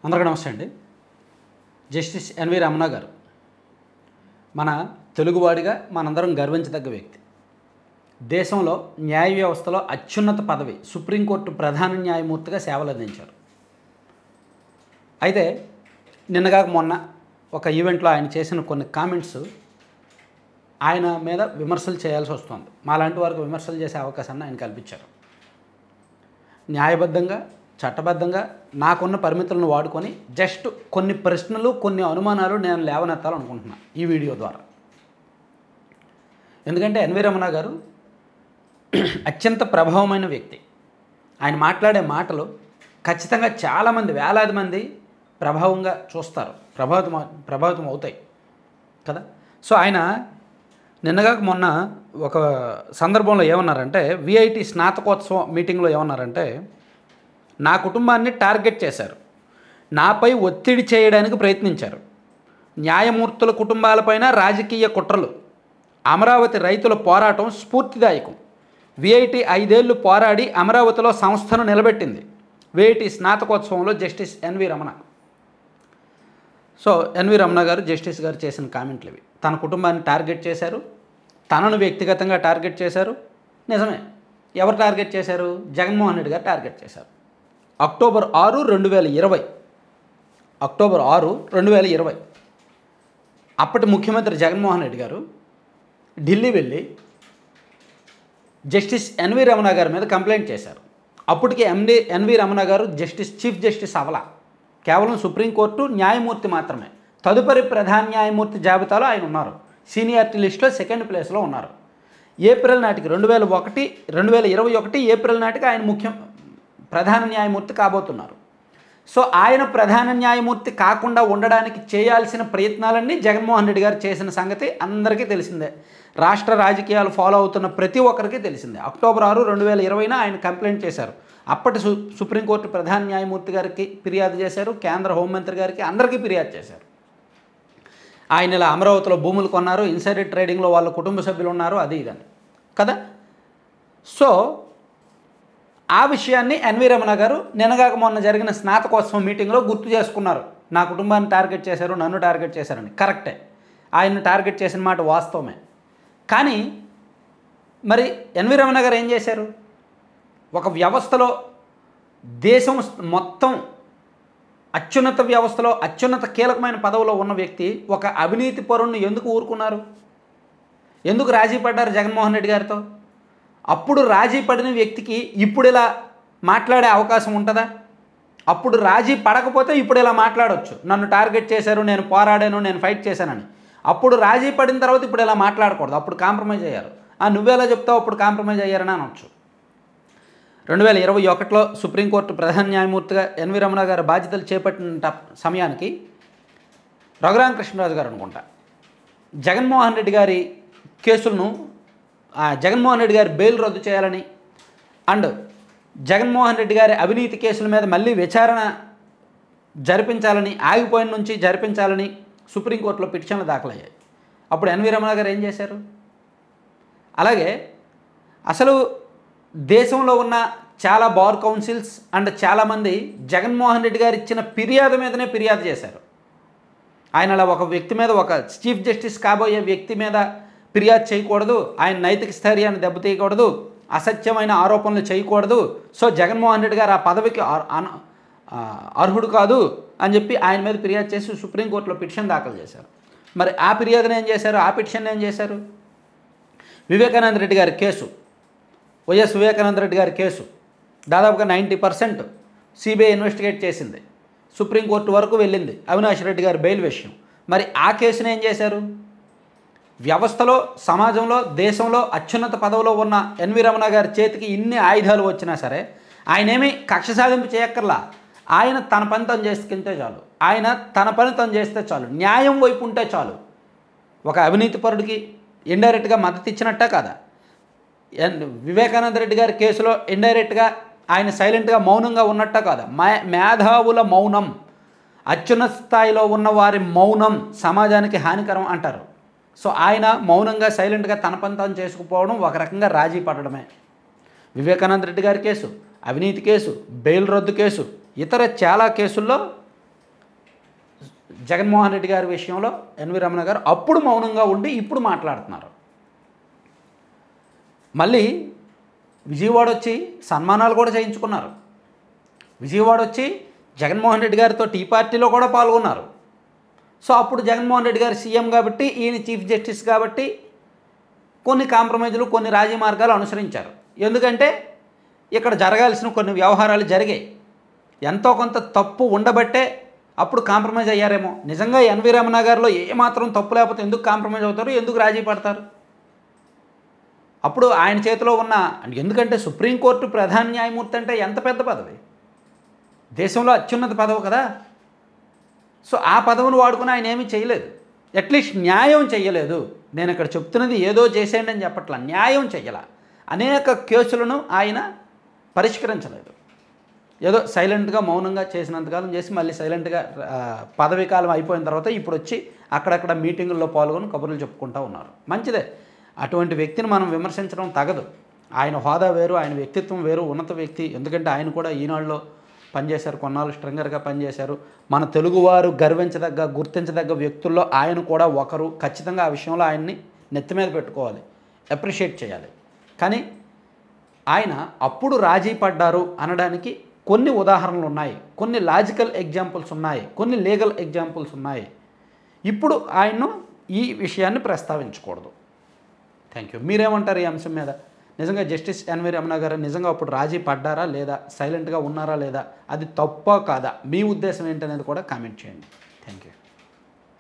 అందరికీ నమస్తే అండి. జస్టిస్ ఎన్వి రమణ గారు మన తెలుగువాడిగా మనందరం గర్వించదగ్గ వ్యక్తి. దేశంలో న్యాయ వ్యవస్థలో అత్యున్నత పదవి సుప్రీంకోర్టు ప్రధాన న్యాయమూర్తిగా సేవలు అందించారు. అయితే నిన్నగాక మొన్న ఒక ఈవెంట్లో ఆయన చేసిన కొన్ని కామెంట్స్ ఆయన మీద విమర్శలు చేయాల్సి వస్తుంది. మాలాంటి వారికి విమర్శలు చేసే అవకాశాన్ని ఆయన కల్పించారు. న్యాయబద్ధంగా చట్టబద్ధంగా నాకున్న పరిమితులను వాడుకొని జస్ట్ కొన్ని ప్రశ్నలు కొన్ని అనుమానాలు నేను లేవనెత్తాలనుకుంటున్నాను ఈ వీడియో ద్వారా. ఎందుకంటే ఎన్వి రమణ గారు అత్యంత ప్రభావమైన వ్యక్తి. ఆయన మాట్లాడే మాటలు ఖచ్చితంగా చాలామంది వేలాది మంది ప్రభావంగా చూస్తారు, ప్రభావితం అవుతాయి కదా. సో ఆయన నిన్నగాక మొన్న ఒక సందర్భంలో ఏమన్నారంటే, విఐటి స్నాతకోత్సవం మీటింగ్లో ఏమన్నారంటే, నా కుటుంబాన్ని టార్గెట్ చేశారు, నాపై ఒత్తిడి చేయడానికి ప్రయత్నించారు, న్యాయమూర్తుల కుటుంబాలపైన రాజకీయ కుట్రలు, అమరావతి రైతుల పోరాటం స్ఫూర్తిదాయకం, విఐటి 5 ఏళ్లు పోరాడి అమరావతిలో సంస్థను నిలబెట్టింది. విఐటి స్నాతకోత్సవంలో justice N V Ramana. So N V Ramana garu justice గారు చేసిన కామెంట్లు ఇవి. తన కుటుంబాన్ని టార్గెట్ చేశారు, తనను వ్యక్తిగతంగా టార్గెట్ చేశారు. నిజమే, ఎవరు టార్గెట్ చేశారు? జగన్మోహన్ రెడ్డి గారు టార్గెట్ చేశారు. అక్టోబర్ 6, 2020 అక్టోబర్ 6, 2020 అప్పటి ముఖ్యమంత్రి జగన్మోహన్ రెడ్డి గారు ఢిల్లీ వెళ్ళి జస్టిస్ ఎన్వి రమణ గారి మీద కంప్లైంట్ చేశారు. అప్పటికి ఎన్వి రమణ గారు చీఫ్ జస్టిస్ అవలా, కేవలం సుప్రీంకోర్టు న్యాయమూర్తి మాత్రమే. తదుపరి ప్రధాన న్యాయమూర్తి జాబితాలో ఆయన ఉన్నారు. సీనియారిటీ లిస్టులో 2nd ప్లేస్లో ఉన్నారు. ఏప్రిల్ నాటికి 2021 ఏప్రిల్ నాటికి ఆయన ప్రధాన న్యాయమూర్తి కాబోతున్నారు. సో ఆయన ప్రధాన న్యాయమూర్తి కాకుండా ఉండడానికి చేయాల్సిన ప్రయత్నాలన్నీ జగన్మోహన్ రెడ్డి గారు చేసిన సంగతి అందరికీ తెలిసిందే. రాష్ట్ర రాజకీయాలు ఫాలో అవుతున్న ప్రతి ఒక్కరికి తెలిసిందే. అక్టోబర్ 6, 2020 ఆయన కంప్లైంట్ చేశారు. అప్పటి సుప్రీంకోర్టు ప్రధాన న్యాయమూర్తి గారికి ఫిర్యాదు చేశారు, కేంద్ర హోంమంత్రి గారికి, అందరికీ ఫిర్యాదు చేశారు. ఆయన ఇలా అమరావతిలో భూములు కొన్నారు, ఇన్సైడర్ ట్రేడింగ్లో వాళ్ళ కుటుంబ సభ్యులు ఉన్నారు, అది ఇదని కదా. సో ఆ విషయాన్ని ఎన్వి రమణ గారు నిన్నగాక మొన్న జరిగిన స్నాతకోత్సవం మీటింగ్లో గుర్తు చేసుకున్నారు. నా కుటుంబాన్ని టార్గెట్ చేశారు, నన్ను టార్గెట్ చేశారని. కరెక్టే, ఆయన్ని టార్గెట్ చేసిన మాట వాస్తవమే. కానీ మరి ఎన్వి రమణ గారు ఏం చేశారు? ఒక వ్యవస్థలో దేశం మొత్తం అత్యున్నత వ్యవస్థలో అత్యున్నత కీలకమైన పదవిలో ఉన్న వ్యక్తి ఒక అవినీతి పరుణ్ణి ఎందుకు ఊరుకున్నారు? ఎందుకు రాజీ పడ్డారు జగన్మోహన్ రెడ్డి గారితో? అప్పుడు రాజీ పడిన వ్యక్తికి ఇప్పుడు ఇలా మాట్లాడే అవకాశం ఉంటుందా? అప్పుడు రాజీ పడకపోతే ఇప్పుడు ఇలా మాట్లాడవచ్చు, నన్ను టార్గెట్ చేశారు, నేను పోరాడాను, నేను ఫైట్ చేశానని. అప్పుడు రాజీ పడిన తర్వాత ఇప్పుడు ఇలా మాట్లాడకూడదు, అప్పుడు కాంప్రమైజ్ అయ్యారు. నువ్వెలా చెప్తావు అప్పుడు కాంప్రమైజ్ అయ్యారని అనవచ్చు. 2021లో సుప్రీంకోర్టు ప్రధాన న్యాయమూర్తిగా ఎన్వి రమణ గారు బాధ్యతలు చేపట్టిన సమయానికి రఘురామకృష్ణరాజు గారు అనుకుంటా జగన్మోహన్ రెడ్డి గారి కేసులను జగన్మోహన్ రెడ్డి గారి బెయిల్ రద్దు చేయాలని అండ్ జగన్మోహన్ రెడ్డి గారి అవినీతి కేసుల మీద మళ్ళీ విచారణ జరిపించాలని, ఆగిపోయిన నుంచి జరిపించాలని సుప్రీంకోర్టులో పిటిషన్లు దాఖలయ్యాయి. అప్పుడు ఎన్వి రమణ గారు ఏం చేశారు? అలాగే అసలు దేశంలో ఉన్న చాలా బార్ కౌన్సిల్స్ అండ్ చాలామంది జగన్మోహన్ రెడ్డి గారు ఇచ్చిన ఫిర్యాదు మీదనే ఫిర్యాదు చేశారు. ఆయన అలా ఒక వ్యక్తి మీద, ఒక చీఫ్ జస్టిస్ కాబోయే వ్యక్తి మీద ఫిర్యాదు చేయకూడదు, ఆయన నైతిక స్థైర్యాన్ని దెబ్బతీయకూడదు, అసత్యమైన ఆరోపణలు చేయకూడదు, సో జగన్మోహన్ రెడ్డి గారు ఆ పదవికి అర్హుడు కాదు అని చెప్పి ఆయన మీద ఫిర్యాదు చేసి సుప్రీంకోర్టులో పిటిషన్ దాఖలు చేశారు. మరి ఆ ఫిర్యాదును ఏం చేశారు? ఆ పిటిషన్ ఏం చేశారు? వివేకానంద రెడ్డి గారి కేసు, వైఎస్ వివేకానంద రెడ్డి గారి కేసు దాదాపుగా 90% సిబిఐ ఇన్వెస్టిగేట్ చేసింది, సుప్రీంకోర్టు వరకు వెళ్ళింది అవినాష్ రెడ్డి గారి బెయిల్ విషయం. మరి ఆ కేసును ఏం చేశారు? వ్యవస్థలో, సమాజంలో, దేశంలో అత్యున్నత పదవిలో ఉన్న ఎన్వి రమణ గారి చేతికి ఇన్ని ఆయుధాలు వచ్చినా సరే ఆయనేమీ కక్ష సాధింపు చేయక్కర్లా. ఆయన తన పని తను చేసుకుంటే చాలు, ఆయన తన పని తను చేస్తే చాలు, న్యాయం వైపు ఉంటే చాలు. ఒక అవినీతి పరుడికి ఇండైరెక్ట్గా మద్దతు ఇచ్చినట్టే కాదా? వివేకానంద రెడ్డి గారి కేసులో ఇండైరెక్ట్గా ఆయన సైలెంట్గా మౌనంగా ఉన్నట్ట కాదా? మేధావుల మౌనం, అత్యున్నత స్థాయిలో ఉన్న వారి మౌనం సమాజానికి హానికరం అంటారు. సో ఆయన మౌనంగా సైలెంట్గా తన పని తాను చేసుకుపోవడం ఒక రకంగా రాజీ పడడమే. వివేకానంద రెడ్డి గారి కేసు, అవినీతి కేసు, బెయిల్ రద్దు కేసు, ఇతర చాలా కేసుల్లో జగన్మోహన్ రెడ్డి గారి విషయంలో ఎన్వి రమణ గారు అప్పుడు మౌనంగా ఉండి ఇప్పుడు మాట్లాడుతున్నారు. మళ్ళీ విజయవాడ వచ్చి సన్మానాలు కూడా చేయించుకున్నారు. విజయవాడ వచ్చి జగన్మోహన్ రెడ్డి గారితో టీ పార్టీలో కూడా పాల్గొన్నారు. సో అప్పుడు జగన్మోహన్ రెడ్డి గారు సీఎం కాబట్టి, ఈయన చీఫ్ జస్టిస్ కాబట్టి కొన్ని కాంప్రమైజులు, కొన్ని రాజీ మార్గాలు అనుసరించారు. ఎందుకంటే ఇక్కడ జరగాల్సిన కొన్ని వ్యవహారాలు జరిగాయి. ఎంతో కొంత తప్పు ఉండబట్టే అప్పుడు కాంప్రమైజ్ అయ్యారేమో. నిజంగా ఎన్వి రమణ గారిలో ఏమాత్రం తప్పు లేకపోతే ఎందుకు కాంప్రమైజ్ అవుతారు, ఎందుకు రాజీ పడతారు? అప్పుడు ఆయన చేతిలో ఉన్న, ఎందుకంటే సుప్రీంకోర్టు ప్రధాన న్యాయమూర్తి అంటే ఎంత పెద్ద పదవి, దేశంలో అత్యున్నత పదవి కదా. సో ఆ పదవిని వాడుకుని ఆయన ఏమీ చేయలేదు. అట్లీస్ట్ న్యాయం చేయలేదు. నేను ఇక్కడ చెప్తున్నది ఏదో చేసేయండి అని చెప్పట్లా, న్యాయం చెయ్యాల. అనేక కేసులను ఆయన పరిష్కరించలేదు. ఏదో సైలెంట్గా మౌనంగా చేసినంతకాలం చేసి మళ్ళీ సైలెంట్గా పదవీ కాలం అయిపోయిన తర్వాత ఇప్పుడు వచ్చి అక్కడక్కడ మీటింగుల్లో పాల్గొని కబుర్లు చెప్పుకుంటూ ఉన్నారు. మంచిదే, అటువంటి వ్యక్తిని మనం విమర్శించడం తగదు. ఆయన హోదా వేరు, ఆయన వ్యక్తిత్వం వేరు, ఉన్నత వ్యక్తి. ఎందుకంటే ఆయన కూడా ఈనాడులో పనిచేశారు, కొన్నాళ్ళు స్ట్రింగర్గా పనిచేశారు. మన తెలుగువారు గర్వించదగ్గ, గుర్తించదగ్గ వ్యక్తుల్లో ఆయన కూడా ఒకరు. ఖచ్చితంగా ఆ విషయంలో ఆయన్ని నెత్తి మీద పెట్టుకోవాలి, అప్రిషియేట్ చేయాలి. కానీ ఆయన అప్పుడు రాజీ పడ్డారు అనడానికి కొన్ని ఉదాహరణలు ఉన్నాయి, కొన్ని లాజికల్ ఎగ్జాంపుల్స్ ఉన్నాయి, కొన్ని లీగల్ ఎగ్జాంపుల్స్ ఉన్నాయి. ఇప్పుడు ఆయన్ను ఈ విషయాన్ని ప్రస్తావించకూడదు. Thank you. మీరేమంటారు ఈ అంశం మీద? నిజంగా జస్టిస్ ఎన్వి రమణ గారు నిజంగా అప్పుడు రాజీ పడ్డారా లేదా, సైలెంట్గా ఉన్నారా లేదా, అది తప్పా కాదా, మీ ఉద్దేశం ఏంటనేది కూడా కామెంట్ చేయండి. Thank you.